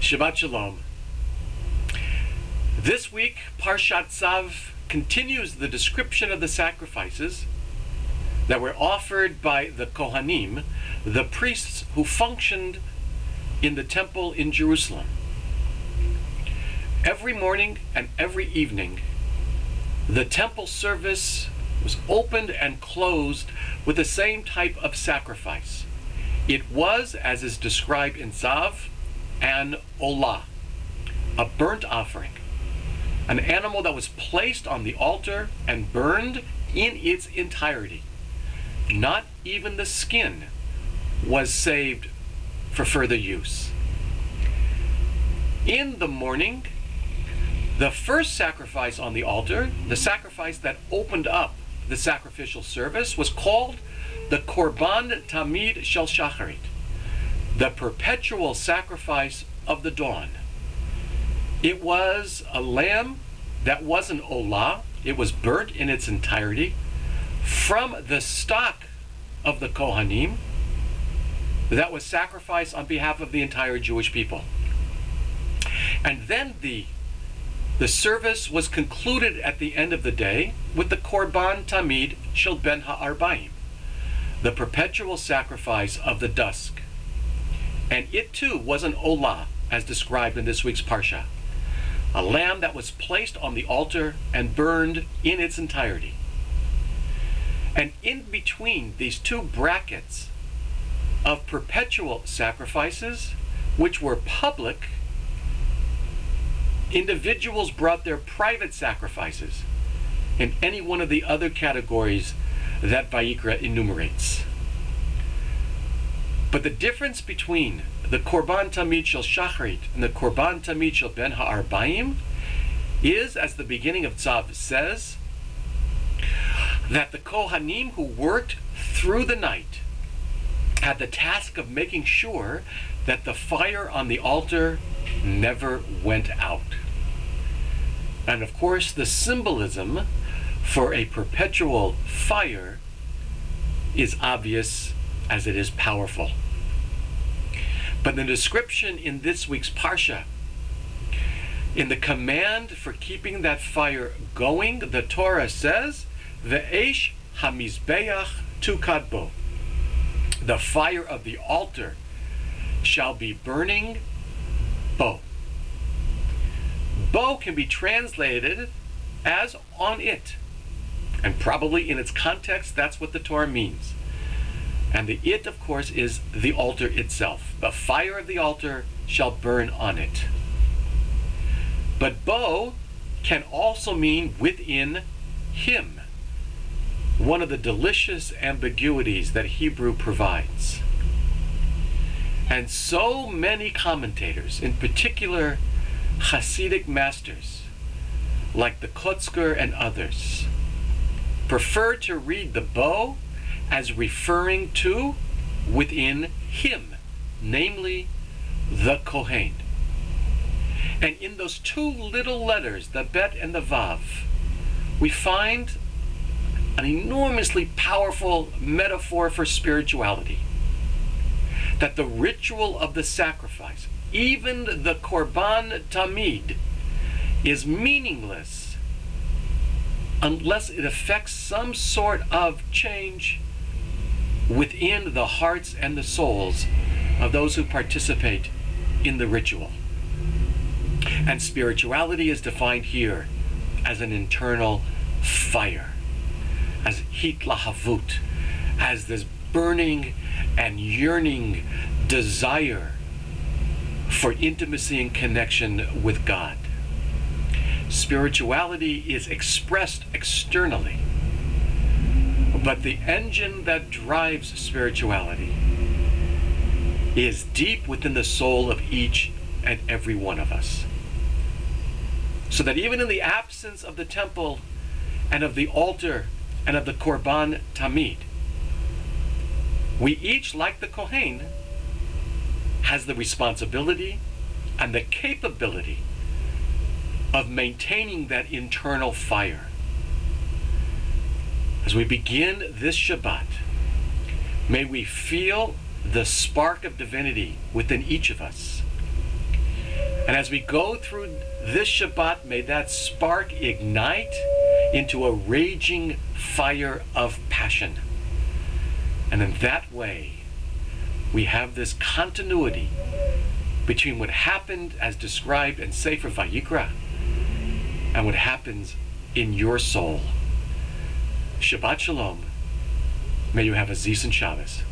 Shabbat Shalom. This week, Parshat Tzav continues the description of the sacrifices that were offered by the Kohanim, the priests who functioned in the temple in Jerusalem. Every morning and every evening, the temple service was opened and closed with the same type of sacrifice. It was, as is described in Tzav, an olah, a burnt offering, an animal that was placed on the altar and burned in its entirety. Not even the skin was saved for further use. In the morning, the first sacrifice on the altar, the sacrifice that opened up the sacrificial service, was called the Korban Tamid Shel Shacharit, the perpetual sacrifice of the dawn. It was a lamb that was an olah. It was burnt in its entirety from the stock of the Kohanim that was sacrificed on behalf of the entire Jewish people. And then the service was concluded at the end of the day with the Korban Tamid Shel Ben Ha'arbaim, the perpetual sacrifice of the dusk. And it too was an olah, as described in this week's Parsha, a lamb that was placed on the altar and burned in its entirety. And in between these two brackets of perpetual sacrifices, which were public, individuals brought their private sacrifices in any one of the other categories that Vayikra enumerates. But the difference between the Korban Tamid Shel Shacharit and the Korban Tamid Shel Ben Ha'arbaim is, as the beginning of Tzav says, that the Kohanim who worked through the night had the task of making sure that the fire on the altar never went out. And of course, the symbolism for a perpetual fire is obvious as it is powerful. But the description in this week's Parsha, in the command for keeping that fire going, the Torah says, Ve'esh hamizbeach tukad bo. The fire of the altar shall be burning bo. Bo can be translated as on it. And probably in its context, that's what the Torah means. And the it, of course, is the altar itself. The fire of the altar shall burn on it. But bo can also mean within him, one of the delicious ambiguities that Hebrew provides. And so many commentators, in particular Hasidic masters, like the Kotzker and others, prefer to read the bo as referring to within him, namely the Kohen. And in those two little letters, the Bet and the Vav, we find an enormously powerful metaphor for spirituality. That the ritual of the sacrifice, even the Korban Tamid, is meaningless unless it affects some sort of change within the hearts and the souls of those who participate in the ritual. And spirituality is defined here as an internal fire, as hitlahavut, as this burning and yearning desire for intimacy and connection with God. Spirituality is expressed externally, but the engine that drives spirituality is deep within the soul of each and every one of us. So that even in the absence of the temple and of the altar and of the Korban Tamid, we each, like the Kohen, has the responsibility and the capability of maintaining that internal fire. As we begin this Shabbat, may we feel the spark of divinity within each of us, And as we go through this Shabbat, may that spark ignite into a raging fire of passion. And in that way, we have this continuity between what happened as described in Sefer Vayikra and what happens in your soul. Shabbat Shalom. May you have a Zis and Shabbos.